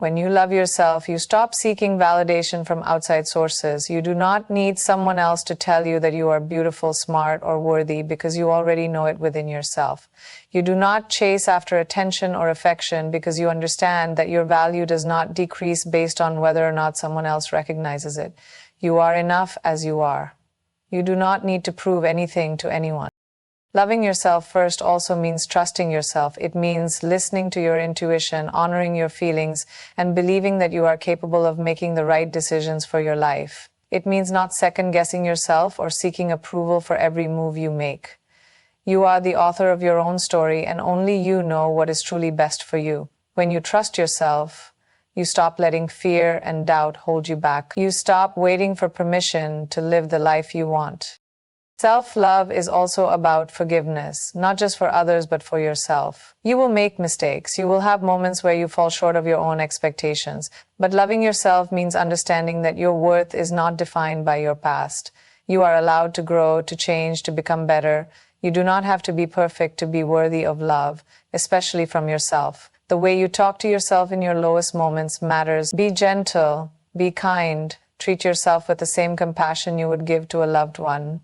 When you love yourself, you stop seeking validation from outside sources. You do not need someone else to tell you that you are beautiful, smart, or worthy because you already know it within yourself. You do not chase after attention or affection because you understand that your value does not decrease based on whether or not someone else recognizes it. You are enough as you are. You do not need to prove anything to anyone. Loving yourself first also means trusting yourself. It means listening to your intuition, honoring your feelings, and believing that you are capable of making the right decisions for your life. It means not second-guessing yourself or seeking approval for every move you make. You are the author of your own story, and only you know what is truly best for you. When you trust yourself, you stop letting fear and doubt hold you back. You stop waiting for permission to live the life you want. Self-love is also about forgiveness, not just for others but for yourself. You will make mistakes. You will have moments where you fall short of your own expectations. But loving yourself means understanding that your worth is not defined by your past. You are allowed to grow, to change, to become better. You do not have to be perfect to be worthy of love, especially from yourself. The way you talk to yourself in your lowest moments matters. Be gentle, be kind, treat yourself with the same compassion you would give to a loved one.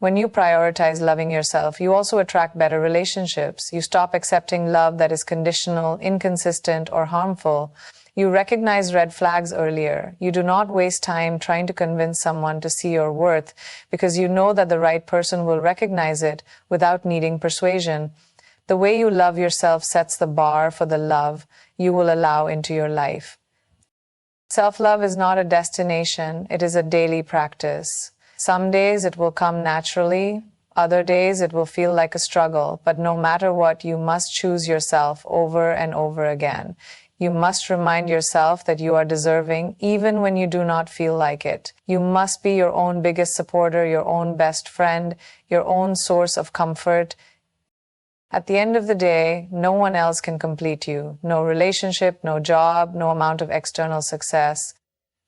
When you prioritize loving yourself, you also attract better relationships. You stop accepting love that is conditional, inconsistent, or harmful. You recognize red flags earlier. You do not waste time trying to convince someone to see your worth because you know that the right person will recognize it without needing persuasion. The way you love yourself sets the bar for the love you will allow into your life. Self-love is not a destination, it is a daily practice. Some days it will come naturally, other days it will feel like a struggle, but no matter what, you must choose yourself over and over again. You must remind yourself that you are deserving even when you do not feel like it. You must be your own biggest supporter, your own best friend, your own source of comfort. At the end of the day, no one else can complete you. No relationship, no job, no amount of external success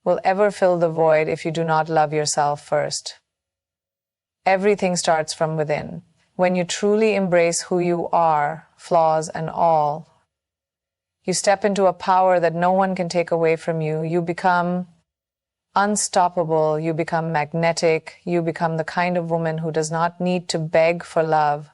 will ever fill the void if you do not love yourself first. Everything starts from within. When you truly embrace who you are, flaws and all, you step into a power that no one can take away from you. You become unstoppable, you become magnetic, you become the kind of woman who does not need to beg for love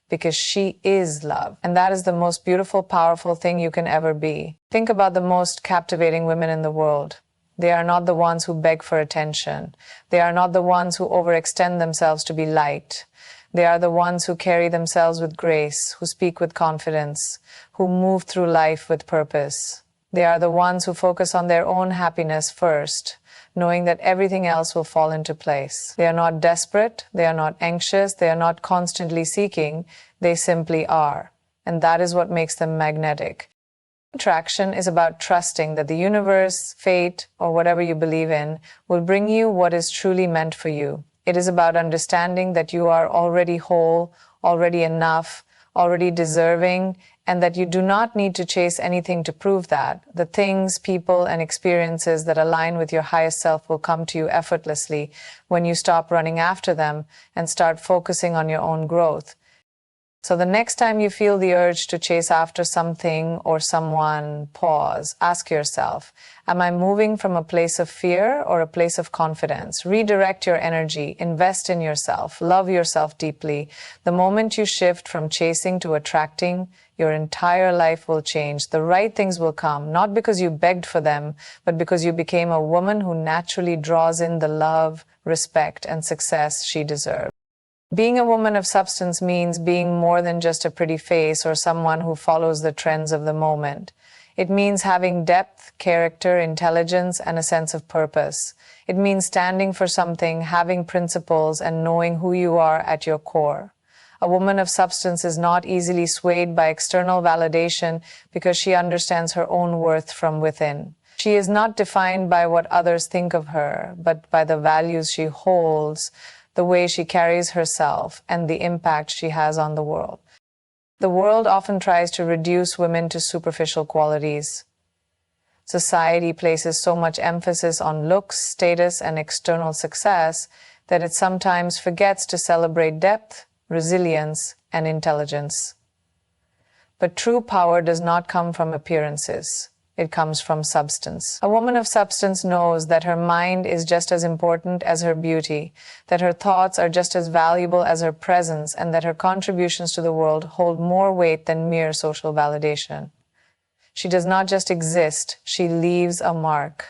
because she is love. And that is the most beautiful, powerful thing you can ever be. Think about the most captivating women in the world. They are not the ones who beg for attention. They are not the ones who overextend themselves to be liked. They are the ones who carry themselves with grace, who speak with confidence, who move through life with purpose. They are the ones who focus on their own happiness first, knowing that everything else will fall into place. They are not desperate, they are not anxious, they are not constantly seeking, they simply are. And that is what makes them magnetic. Attraction is about trusting that the universe, fate, or whatever you believe in will bring you what is truly meant for you. It is about understanding that you are already whole, already enough, already deserving, and that you do not need to chase anything to prove that. The things, people, and experiences that align with your highest self will come to you effortlessly when you stop running after them and start focusing on your own growth. So the next time you feel the urge to chase after something or someone, pause, ask yourself, am I moving from a place of fear or a place of confidence? Redirect your energy, invest in yourself, love yourself deeply. The moment you shift from chasing to attracting, your entire life will change. The right things will come, not because you begged for them, but because you became a woman who naturally draws in the love, respect, and success she deserves. Being a woman of substance means being more than just a pretty face or someone who follows the trends of the moment. It means having depth, character, intelligence, and a sense of purpose. It means standing for something, having principles, and knowing who you are at your core. A woman of substance is not easily swayed by external validation because she understands her own worth from within. She is not defined by what others think of her, but by the values she holds, the way she carries herself, and the impact she has on the world. The world often tries to reduce women to superficial qualities. Society places so much emphasis on looks, status, and external success that it sometimes forgets to celebrate depth, resilience, and intelligence. But true power does not come from appearances. it comes from substance. A woman of substance knows that her mind is just as important as her beauty, that her thoughts are just as valuable as her presence, and that her contributions to the world hold more weight than mere social validation. She does not just exist, she leaves a mark.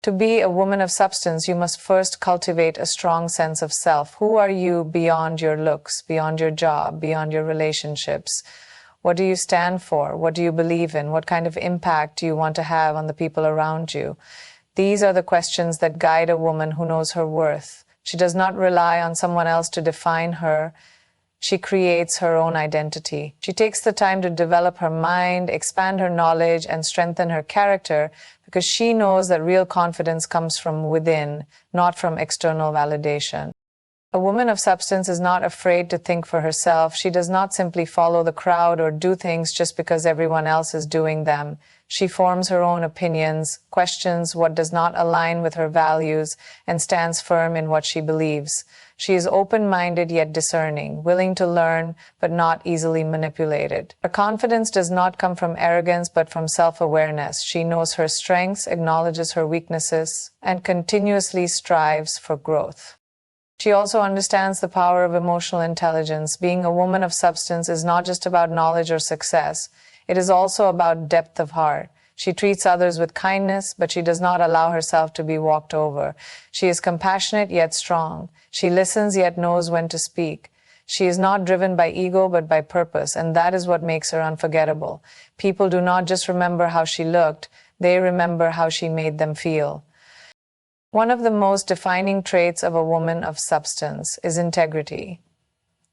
To be a woman of substance, you must first cultivate a strong sense of self. Who are you beyond your looks, beyond your job, beyond your relationships? What do you stand for? What do you believe in? What kind of impact do you want to have on the people around you? These are the questions that guide a woman who knows her worth. She does not rely on someone else to define her. She creates her own identity. She takes the time to develop her mind, expand her knowledge, and strengthen her character because she knows that real confidence comes from within, not from external validation. A woman of substance is not afraid to think for herself. She does not simply follow the crowd or do things just because everyone else is doing them. She forms her own opinions, questions what does not align with her values, and stands firm in what she believes. She is open-minded yet discerning, willing to learn but not easily manipulated. Her confidence does not come from arrogance but from self-awareness. She knows her strengths, acknowledges her weaknesses, and continuously strives for growth. She also understands the power of emotional intelligence. Being a woman of substance is not just about knowledge or success. It is also about depth of heart. She treats others with kindness, but she does not allow herself to be walked over. She is compassionate yet strong. She listens yet knows when to speak. She is not driven by ego but by purpose, and that is what makes her unforgettable. People do not just remember how she looked, they remember how she made them feel. One of the most defining traits of a woman of substance is integrity.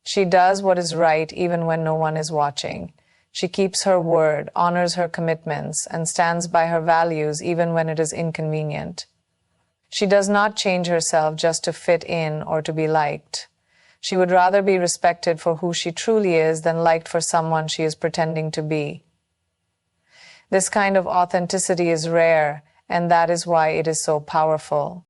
She does what is right even when no one is watching. She keeps her word, honors her commitments, and stands by her values even when it is inconvenient. She does not change herself just to fit in or to be liked. She would rather be respected for who she truly is than liked for someone she is pretending to be. This kind of authenticity is rare, and that is why it is so powerful.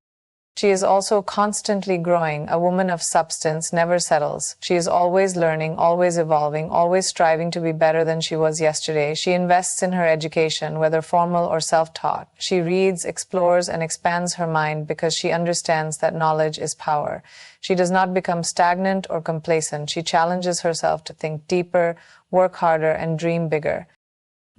She is also constantly growing. A woman of substance never settles. She is always learning, always evolving, always striving to be better than she was yesterday. She invests in her education, whether formal or self-taught. She reads, explores, and expands her mind because she understands that knowledge is power. She does not become stagnant or complacent. She challenges herself to think deeper, work harder, and dream bigger.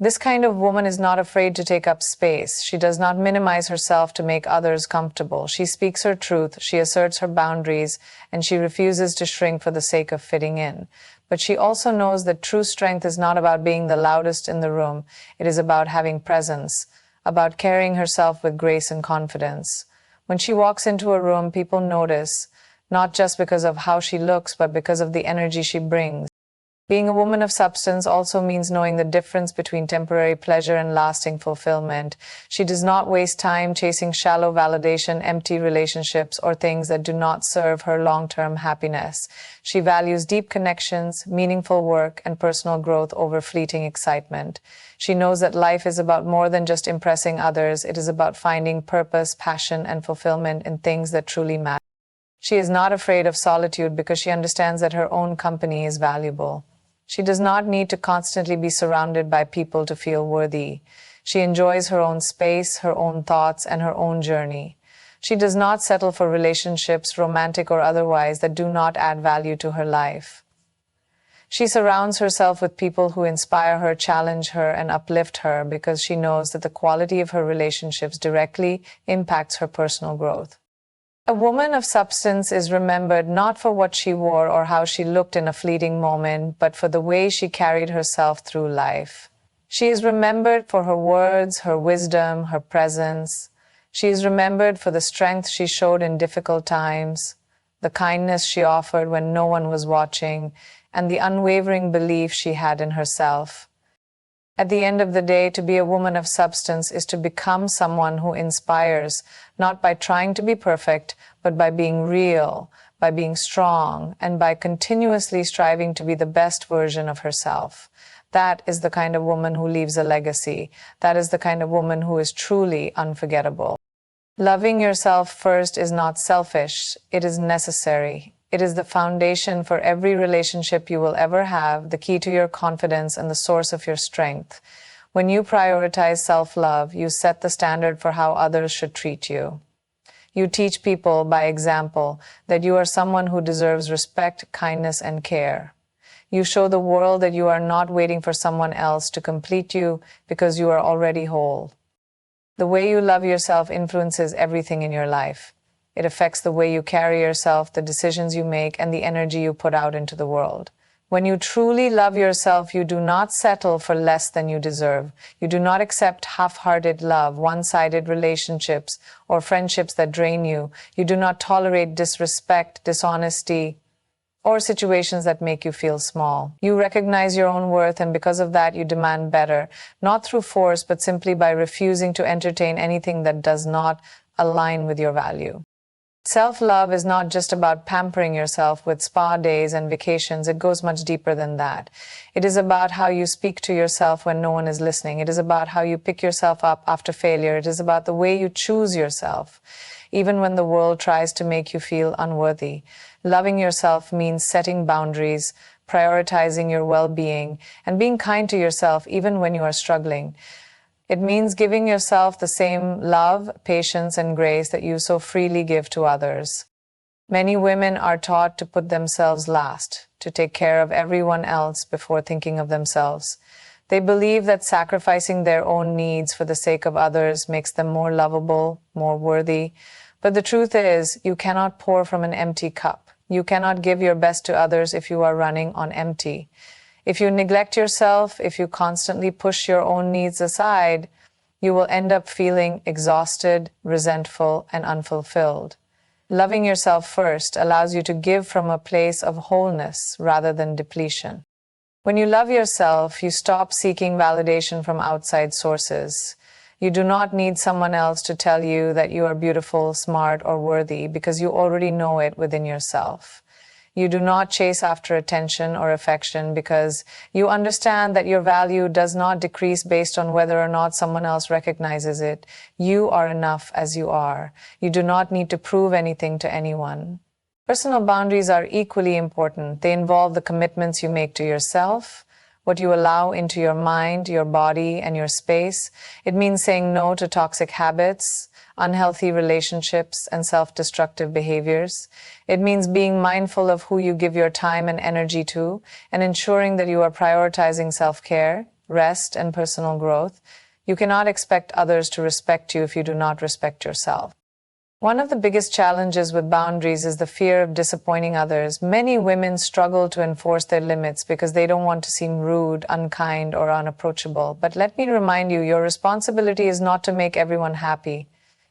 This kind of woman is not afraid to take up space. She does not minimize herself to make others comfortable. She speaks her truth, she asserts her boundaries, and she refuses to shrink for the sake of fitting in. But she also knows that true strength is not about being the loudest in the room. It is about having presence, about carrying herself with grace and confidence. When she walks into a room, people notice, not just because of how she looks, but because of the energy she brings. Being a woman of substance also means knowing the difference between temporary pleasure and lasting fulfillment. She does not waste time chasing shallow validation, empty relationships, or things that do not serve her long-term happiness. She values deep connections, meaningful work, and personal growth over fleeting excitement. She knows that life is about more than just impressing others. It is about finding purpose, passion, and fulfillment in things that truly matter. She is not afraid of solitude because she understands that her own company is valuable. She does not need to constantly be surrounded by people to feel worthy. She enjoys her own space, her own thoughts, and her own journey. She does not settle for relationships, romantic or otherwise, that do not add value to her life. She surrounds herself with people who inspire her, challenge her, and uplift her because she knows that the quality of her relationships directly impacts her personal growth. A woman of substance is remembered not for what she wore or how she looked in a fleeting moment, but for the way she carried herself through life. She is remembered for her words, her wisdom, her presence. She is remembered for the strength she showed in difficult times, the kindness she offered when no one was watching, and the unwavering belief she had in herself. At the end of the day, to be a woman of substance is to become someone who inspires, not by trying to be perfect, but by being real, by being strong, and by continuously striving to be the best version of herself. That is the kind of woman who leaves a legacy. That is the kind of woman who is truly unforgettable. Loving yourself first is not selfish, it is necessary. It is the foundation for every relationship you will ever have, the key to your confidence and the source of your strength. When you prioritize self-love, you set the standard for how others should treat you. You teach people by example that you are someone who deserves respect, kindness, and care. You show the world that you are not waiting for someone else to complete you because you are already whole. The way you love yourself influences everything in your life. It affects the way you carry yourself, the decisions you make, and the energy you put out into the world. When you truly love yourself, you do not settle for less than you deserve. You do not accept half-hearted love, one-sided relationships, or friendships that drain you. You do not tolerate disrespect, dishonesty, or situations that make you feel small. You recognize your own worth, and because of that, you demand better, not through force, but simply by refusing to entertain anything that does not align with your value. Self-love is not just about pampering yourself with spa days and vacations. It goes much deeper than that. It is about how you speak to yourself when no one is listening. It is about how you pick yourself up after failure. It is about the way you choose yourself, even when the world tries to make you feel unworthy. Loving yourself means setting boundaries, prioritizing your well-being, and being kind to yourself even when you are struggling. It means giving yourself the same love, patience, and grace that you so freely give to others. Many women are taught to put themselves last, to take care of everyone else before thinking of themselves. They believe that sacrificing their own needs for the sake of others makes them more lovable, more worthy. But the truth is, you cannot pour from an empty cup. You cannot give your best to others if you are running on empty. If you neglect yourself, if you constantly push your own needs aside, you will end up feeling exhausted, resentful, and unfulfilled. Loving yourself first allows you to give from a place of wholeness rather than depletion. When you love yourself, you stop seeking validation from outside sources. You do not need someone else to tell you that you are beautiful, smart, or worthy because you already know it within yourself. You do not chase after attention or affection because you understand that your value does not decrease based on whether or not someone else recognizes it. You are enough as you are. You do not need to prove anything to anyone. Personal boundaries are equally important. They involve the commitments you make to yourself, what you allow into your mind, your body, and your space. It means saying no to toxic habits, unhealthy relationships, and self-destructive behaviors. It means being mindful of who you give your time and energy to, and ensuring that you are prioritizing self-care, rest, and personal growth. You cannot expect others to respect you if you do not respect yourself. One of the biggest challenges with boundaries is the fear of disappointing others. Many women struggle to enforce their limits because they don't want to seem rude, unkind, or unapproachable. But let me remind you, your responsibility is not to make everyone happy.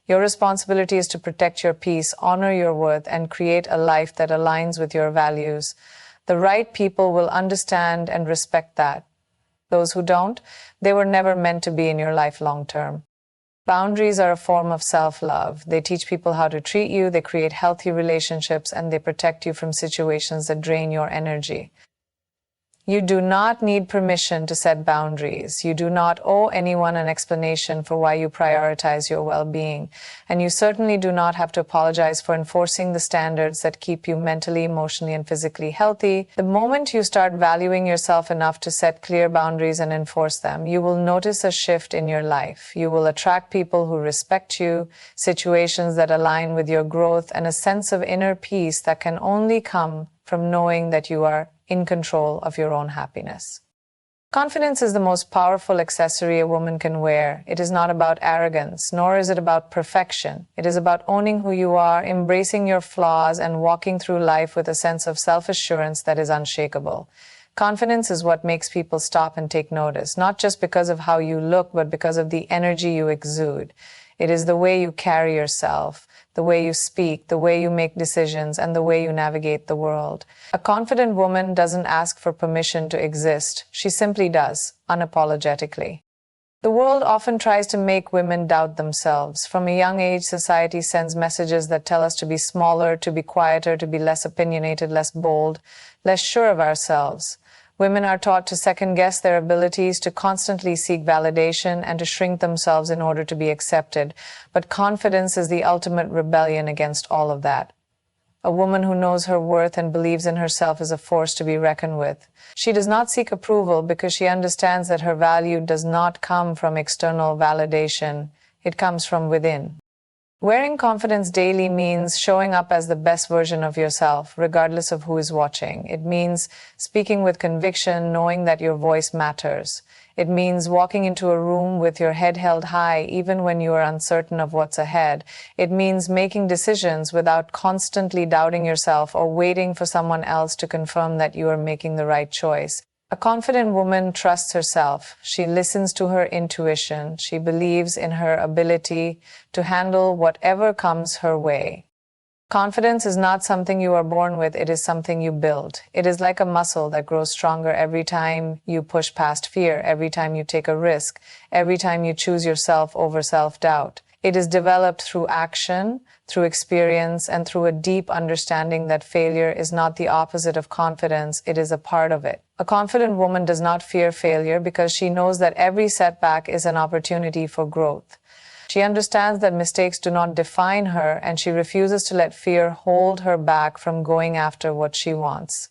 Your responsibility is to protect your peace, honor your worth, and create a life that aligns with your values. The right people will understand and respect that. Those who don't, they were never meant to be in your life long term. Boundaries are a form of self-love. They teach people how to treat you, they create healthy relationships, and they protect you from situations that drain your energy. You do not need permission to set boundaries. You do not owe anyone an explanation for why you prioritize your well-being. And you certainly do not have to apologize for enforcing the standards that keep you mentally, emotionally, and physically healthy. The moment you start valuing yourself enough to set clear boundaries and enforce them, you will notice a shift in your life. You will attract people who respect you, situations that align with your growth, and a sense of inner peace that can only come from knowing that you are in control of your own happiness. Confidence is the most powerful accessory a woman can wear. It is not about arrogance, nor is it about perfection. It is about owning who you are, embracing your flaws, and walking through life with a sense of self-assurance that is unshakable. Confidence is what makes people stop and take notice, not just because of how you look, but because of the energy you exude. It is the way you carry yourself, the way you speak, the way you make decisions, and the way you navigate the world. A confident woman doesn't ask for permission to exist. She simply does, unapologetically. The world often tries to make women doubt themselves. From a young age, society sends messages that tell us to be smaller, to be quieter, to be less opinionated, less bold, less sure of ourselves. Women are taught to second-guess their abilities, to constantly seek validation, and to shrink themselves in order to be accepted. But confidence is the ultimate rebellion against all of that. A woman who knows her worth and believes in herself is a force to be reckoned with. She does not seek approval because she understands that her value does not come from external validation. It comes from within. Wearing confidence daily means showing up as the best version of yourself, regardless of who is watching. It means speaking with conviction, knowing that your voice matters. It means walking into a room with your head held high, even when you are uncertain of what's ahead. It means making decisions without constantly doubting yourself or waiting for someone else to confirm that you are making the right choice. A confident woman trusts herself. She listens to her intuition. She believes in her ability to handle whatever comes her way. Confidence is not something you are born with, it is something you build. It is like a muscle that grows stronger every time you push past fear, every time you take a risk, every time you choose yourself over self-doubt. It is developed through action, through experience, and through a deep understanding that failure is not the opposite of confidence, it is a part of it. A confident woman does not fear failure because she knows that every setback is an opportunity for growth. She understands that mistakes do not define her, and she refuses to let fear hold her back from going after what she wants.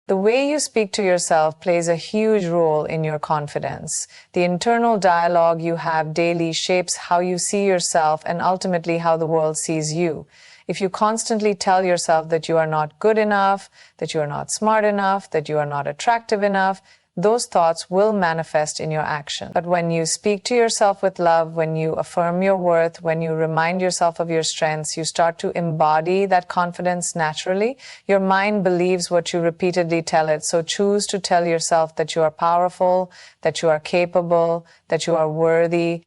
The way you speak to yourself plays a huge role in your confidence. The internal dialogue you have daily shapes how you see yourself and ultimately how the world sees you. If you constantly tell yourself that you are not good enough, that you are not smart enough, that you are not attractive enough, those thoughts will manifest in your action. But when you speak to yourself with love, when you affirm your worth, when you remind yourself of your strengths, you start to embody that confidence naturally. Your mind believes what you repeatedly tell it, so choose to tell yourself that you are powerful, that you are capable, that you are worthy.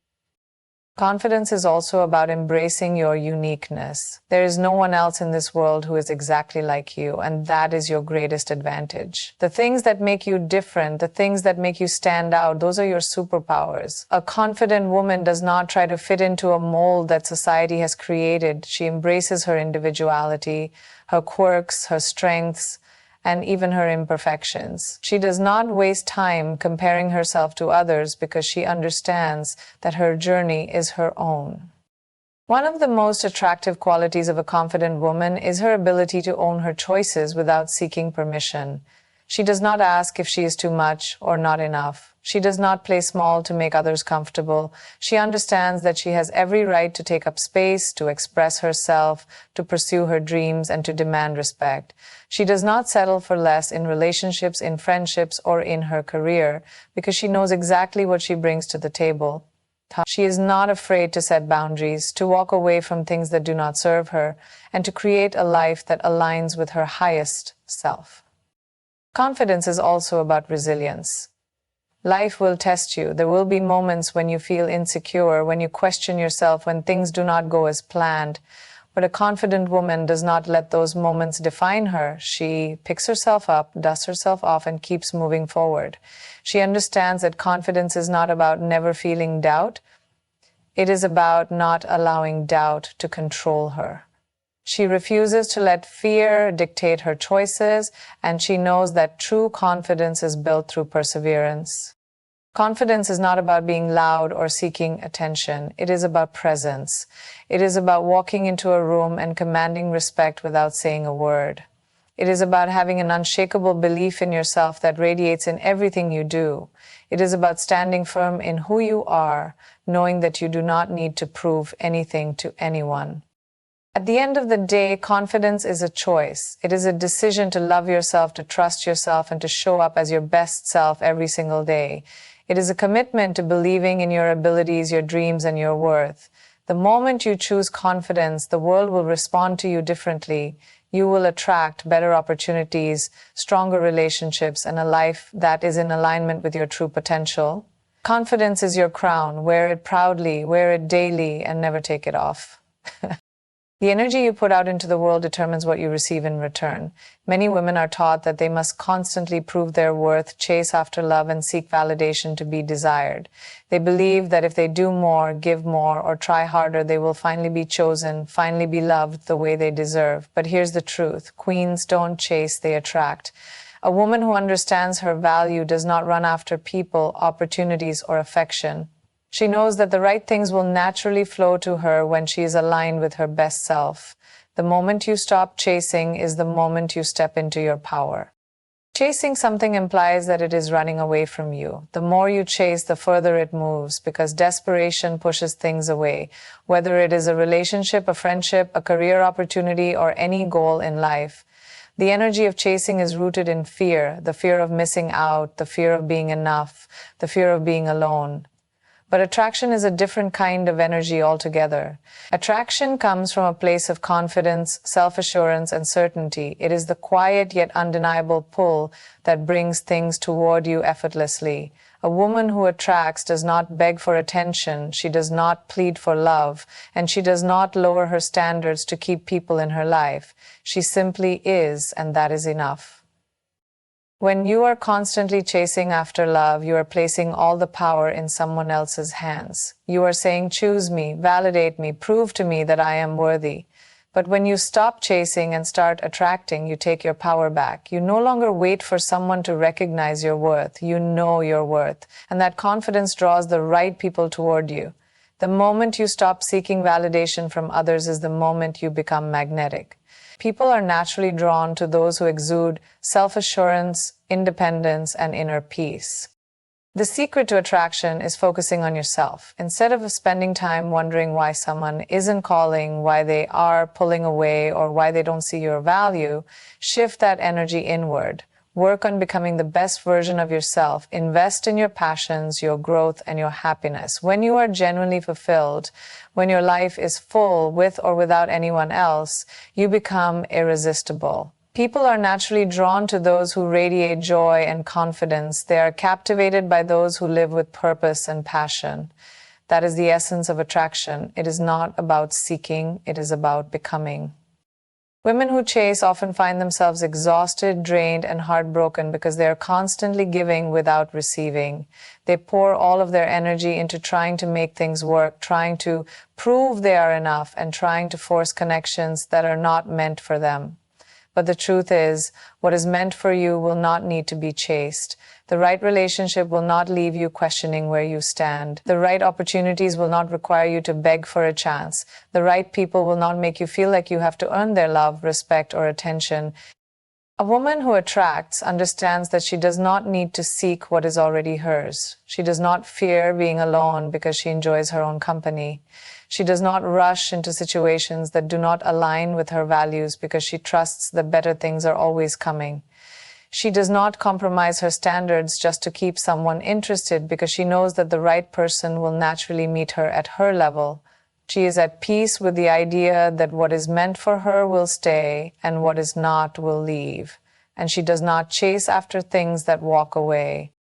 Confidence is also about embracing your uniqueness. There is no one else in this world who is exactly like you, and that is your greatest advantage. The things that make you different, the things that make you stand out, those are your superpowers. A confident woman does not try to fit into a mold that society has created. She embraces her individuality, her quirks, her strengths, and even her imperfections. She does not waste time comparing herself to others because she understands that her journey is her own. One of the most attractive qualities of a confident woman is her ability to own her choices without seeking permission. She does not ask if she is too much or not enough. She does not play small to make others comfortable. She understands that she has every right to take up space, to express herself, to pursue her dreams, and to demand respect. She does not settle for less in relationships, in friendships, or in her career because she knows exactly what she brings to the table. She is not afraid to set boundaries, to walk away from things that do not serve her, and to create a life that aligns with her highest self. Confidence is also about resilience. Life will test you. There will be moments when you feel insecure, when you question yourself, when things do not go as planned. But a confident woman does not let those moments define her. She picks herself up, dusts herself off, and keeps moving forward. She understands that confidence is not about never feeling doubt. It is about not allowing doubt to control her. She refuses to let fear dictate her choices, and she knows that true confidence is built through perseverance. Confidence is not about being loud or seeking attention. It is about presence. It is about walking into a room and commanding respect without saying a word. It is about having an unshakable belief in yourself that radiates in everything you do. It is about standing firm in who you are, knowing that you do not need to prove anything to anyone. At the end of the day, confidence is a choice. It is a decision to love yourself, to trust yourself, and to show up as your best self every single day. It is a commitment to believing in your abilities, your dreams, and your worth. The moment you choose confidence, the world will respond to you differently. You will attract better opportunities, stronger relationships, and a life that is in alignment with your true potential. Confidence is your crown. Wear it proudly, wear it daily, and never take it off. The energy you put out into the world determines what you receive in return. Many women are taught that they must constantly prove their worth, chase after love, and seek validation to be desired. They believe that if they do more, give more, or try harder, they will finally be chosen, finally be loved the way they deserve. But here's the truth. Queens don't chase, they attract. A woman who understands her value does not run after people, opportunities, or affection. She knows that the right things will naturally flow to her when she is aligned with her best self. The moment you stop chasing is the moment you step into your power. Chasing something implies that it is running away from you. The more you chase, the further it moves, because desperation pushes things away, whether it is a relationship, a friendship, a career opportunity, or any goal in life. The energy of chasing is rooted in fear, the fear of missing out, the fear of being enough, the fear of being alone. But attraction is a different kind of energy altogether. Attraction comes from a place of confidence, self-assurance, and certainty. It is the quiet yet undeniable pull that brings things toward you effortlessly. A woman who attracts does not beg for attention, she does not plead for love, and she does not lower her standards to keep people in her life. She simply is, and that is enough. When you are constantly chasing after love, you are placing all the power in someone else's hands. You are saying, choose me, validate me, prove to me that I am worthy. But when you stop chasing and start attracting, you take your power back. You no longer wait for someone to recognize your worth. You know your worth. And that confidence draws the right people toward you. The moment you stop seeking validation from others is the moment you become magnetic. People are naturally drawn to those who exude self-assurance, independence, and inner peace. The secret to attraction is focusing on yourself. Instead of spending time wondering why someone isn't calling, why they are pulling away, or why they don't see your value, shift that energy inward. Work on becoming the best version of yourself. Invest in your passions, your growth, and your happiness. When you are genuinely fulfilled, when your life is full with or without anyone else, you become irresistible. People are naturally drawn to those who radiate joy and confidence. They are captivated by those who live with purpose and passion. That is the essence of attraction. It is not about seeking, it is about becoming. Women who chase often find themselves exhausted, drained, and heartbroken because they are constantly giving without receiving. They pour all of their energy into trying to make things work, trying to prove they are enough, and trying to force connections that are not meant for them. But the truth is, what is meant for you will not need to be chased. The right relationship will not leave you questioning where you stand. The right opportunities will not require you to beg for a chance. The right people will not make you feel like you have to earn their love, respect, or attention. A woman who attracts understands that she does not need to seek what is already hers. She does not fear being alone because she enjoys her own company. She does not rush into situations that do not align with her values because she trusts that better things are always coming. She does not compromise her standards just to keep someone interested because she knows that the right person will naturally meet her at her level. She is at peace with the idea that what is meant for her will stay and what is not will leave. And she does not chase after things that walk away.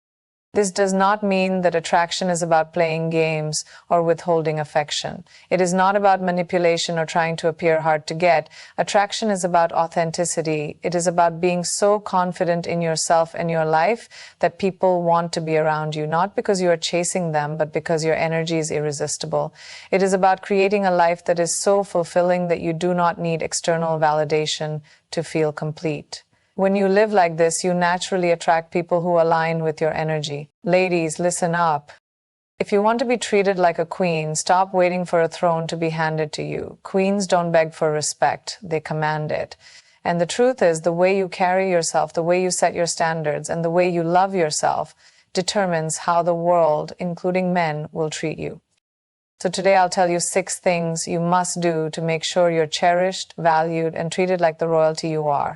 This does not mean that attraction is about playing games or withholding affection. It is not about manipulation or trying to appear hard to get. Attraction is about authenticity. It is about being so confident in yourself and your life that people want to be around you, not because you are chasing them, but because your energy is irresistible. It is about creating a life that is so fulfilling that you do not need external validation to feel complete. When you live like this, you naturally attract people who align with your energy. Ladies, listen up. If you want to be treated like a queen, stop waiting for a throne to be handed to you. Queens don't beg for respect, they command it. And the truth is, the way you carry yourself, the way you set your standards, and the way you love yourself determines how the world, including men, will treat you. So today I'll tell you 6 things you must do to make sure you're cherished, valued, and treated like the royalty you are.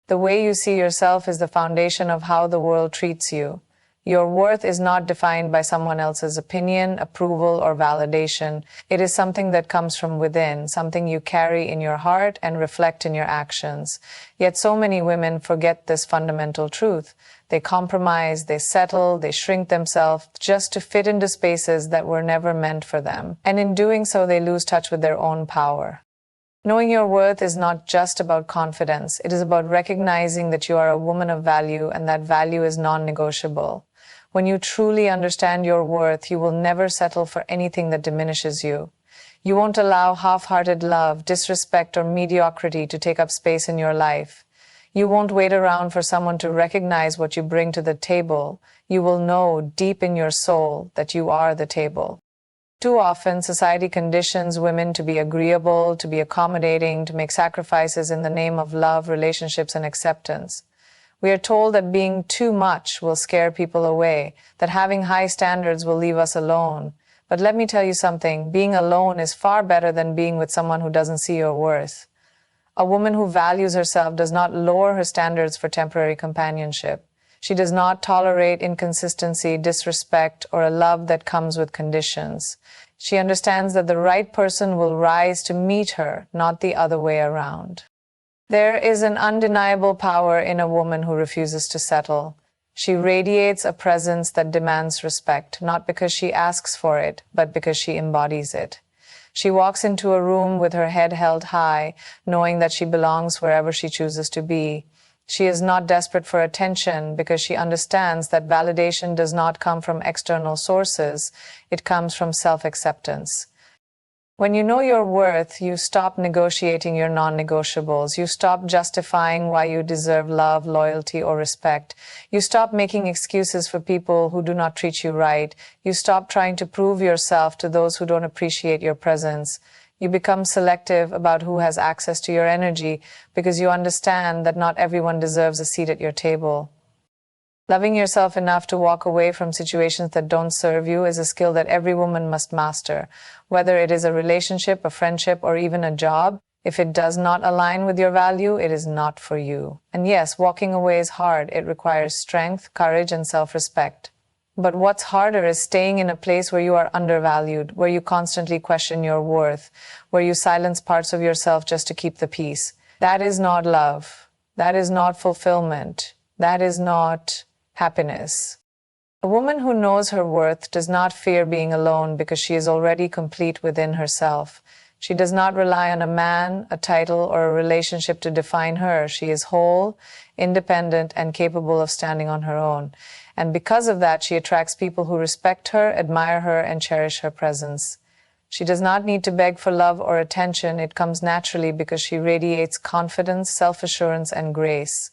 The way you see yourself is the foundation of how the world treats you. Your worth is not defined by someone else's opinion, approval, or validation. It is something that comes from within, something you carry in your heart and reflect in your actions. Yet so many women forget this fundamental truth. They compromise, they settle, they shrink themselves just to fit into spaces that were never meant for them. And in doing so, they lose touch with their own power. Knowing your worth is not just about confidence. It is about recognizing that you are a woman of value and that value is non-negotiable. When you truly understand your worth, you will never settle for anything that diminishes you. You won't allow half-hearted love, disrespect, or mediocrity to take up space in your life. You won't wait around for someone to recognize what you bring to the table. You will know deep in your soul that you are the table. Too often, society conditions women to be agreeable, to be accommodating, to make sacrifices in the name of love, relationships, and acceptance. We are told that being too much will scare people away, that having high standards will leave us alone. But let me tell you something, being alone is far better than being with someone who doesn't see your worth. A woman who values herself does not lower her standards for temporary companionship. She does not tolerate inconsistency, disrespect, or a love that comes with conditions. She understands that the right person will rise to meet her, not the other way around. There is an undeniable power in a woman who refuses to settle. She radiates a presence that demands respect, not because she asks for it, but because she embodies it. She walks into a room with her head held high, knowing that she belongs wherever she chooses to be. She is not desperate for attention because she understands that validation does not come from external sources, it comes from self-acceptance. When you know your worth, you stop negotiating your non-negotiables. You stop justifying why you deserve love, loyalty, or respect. You stop making excuses for people who do not treat you right. You stop trying to prove yourself to those who don't appreciate your presence. You become selective about who has access to your energy because you understand that not everyone deserves a seat at your table. Loving yourself enough to walk away from situations that don't serve you is a skill that every woman must master. Whether it is a relationship, a friendship, or even a job, if it does not align with your value, it is not for you. And yes, walking away is hard. It requires strength, courage, and self-respect. But what's harder is staying in a place where you are undervalued, where you constantly question your worth, where you silence parts of yourself just to keep the peace. That is not love. That is not fulfillment. That is not happiness. A woman who knows her worth does not fear being alone because she is already complete within herself. She does not rely on a man, a title, or a relationship to define her. She is whole, independent, and capable of standing on her own. And because of that, she attracts people who respect her, admire her, and cherish her presence. She does not need to beg for love or attention. It comes naturally because she radiates confidence, self-assurance, and grace.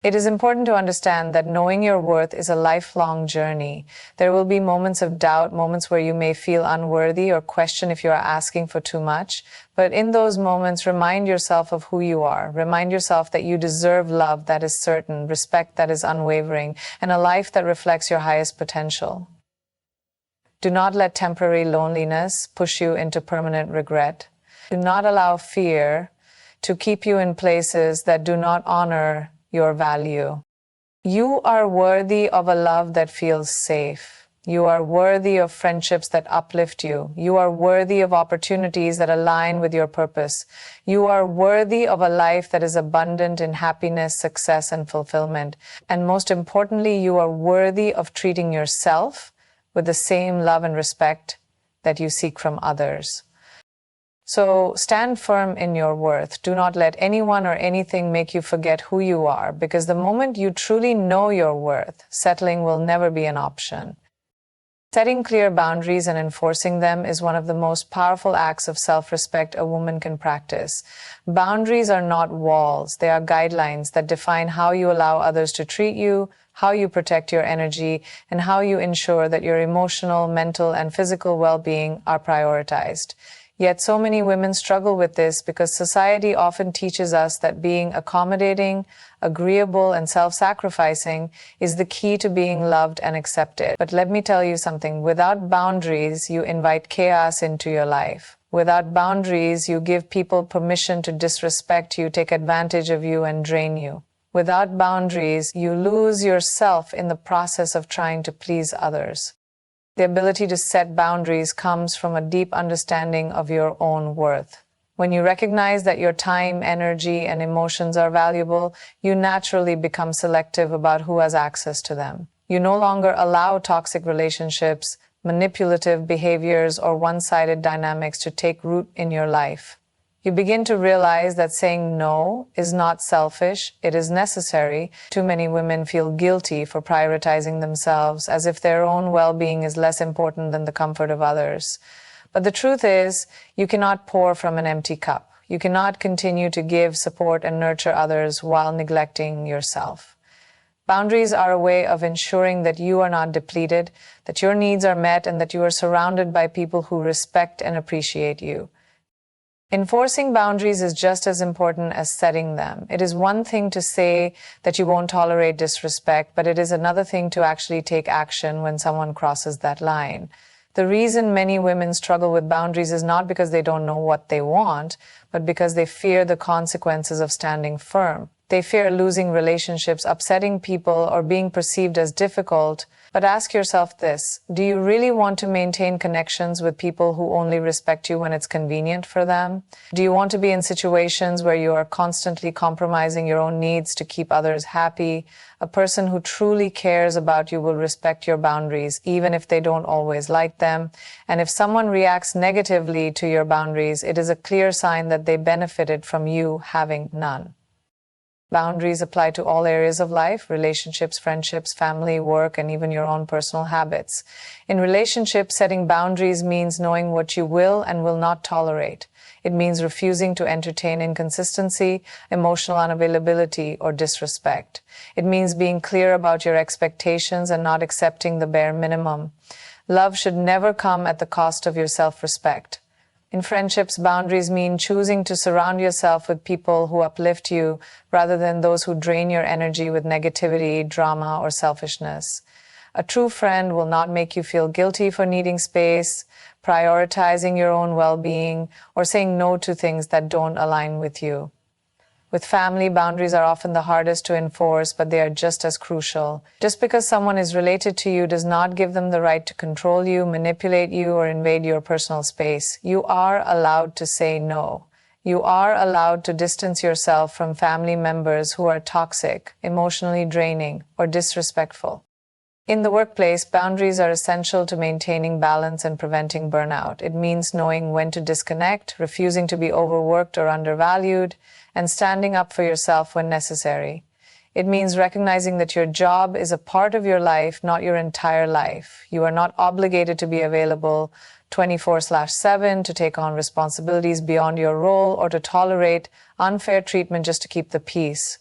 It is important to understand that knowing your worth is a lifelong journey. There will be moments of doubt, moments where you may feel unworthy or question if you are asking for too much. But in those moments, remind yourself of who you are. Remind yourself that you deserve love that is certain, respect that is unwavering, and a life that reflects your highest potential. Do not let temporary loneliness push you into permanent regret. Do not allow fear to keep you in places that do not honor your value. You are worthy of a love that feels safe. You are worthy of friendships that uplift you. You are worthy of opportunities that align with your purpose. You are worthy of a life that is abundant in happiness, success, and fulfillment. And most importantly, you are worthy of treating yourself with the same love and respect that you seek from others. So stand firm in your worth. Do not let anyone or anything make you forget who you are, because the moment you truly know your worth, settling will never be an option. Setting clear boundaries and enforcing them is one of the most powerful acts of self-respect a woman can practice. Boundaries are not walls. They are guidelines that define how you allow others to treat you, how you protect your energy, and how you ensure that your emotional, mental, and physical well-being are prioritized. Yet so many women struggle with this because society often teaches us that being accommodating, agreeable, and self-sacrificing is the key to being loved and accepted. But let me tell you something, without boundaries, you invite chaos into your life. Without boundaries, you give people permission to disrespect you, take advantage of you, and drain you. Without boundaries, you lose yourself in the process of trying to please others. The ability to set boundaries comes from a deep understanding of your own worth. When you recognize that your time, energy, and emotions are valuable, you naturally become selective about who has access to them. You no longer allow toxic relationships, manipulative behaviors, or one-sided dynamics to take root in your life. You begin to realize that saying no is not selfish, it is necessary. Too many women feel guilty for prioritizing themselves as if their own well-being is less important than the comfort of others. But the truth is, you cannot pour from an empty cup. You cannot continue to give, support, and nurture others while neglecting yourself. Boundaries are a way of ensuring that you are not depleted, that your needs are met, and that you are surrounded by people who respect and appreciate you. Enforcing boundaries is just as important as setting them. It is one thing to say that you won't tolerate disrespect, but it is another thing to actually take action when someone crosses that line. The reason many women struggle with boundaries is not because they don't know what they want, but because they fear the consequences of standing firm. They fear losing relationships, upsetting people, or being perceived as difficult. But ask yourself this: do you really want to maintain connections with people who only respect you when it's convenient for them? Do you want to be in situations where you are constantly compromising your own needs to keep others happy? A person who truly cares about you will respect your boundaries, even if they don't always like them. And if someone reacts negatively to your boundaries, it is a clear sign that they benefited from you having none. Boundaries apply to all areas of life: relationships, friendships, family, work, and even your own personal habits. In relationships, setting boundaries means knowing what you will and will not tolerate. It means refusing to entertain inconsistency, emotional unavailability, or disrespect. It means being clear about your expectations and not accepting the bare minimum. Love should never come at the cost of your self-respect. In friendships, boundaries mean choosing to surround yourself with people who uplift you rather than those who drain your energy with negativity, drama, or selfishness. A true friend will not make you feel guilty for needing space, prioritizing your own well-being, or saying no to things that don't align with you. With family, boundaries are often the hardest to enforce, but they are just as crucial. Just because someone is related to you does not give them the right to control you, manipulate you, or invade your personal space. You are allowed to say no. You are allowed to distance yourself from family members who are toxic, emotionally draining, or disrespectful. In the workplace, boundaries are essential to maintaining balance and preventing burnout. It means knowing when to disconnect, refusing to be overworked or undervalued, and standing up for yourself when necessary. It means recognizing that your job is a part of your life, not your entire life. You are not obligated to be available 24/7, to take on responsibilities beyond your role, or to tolerate unfair treatment just to keep the peace.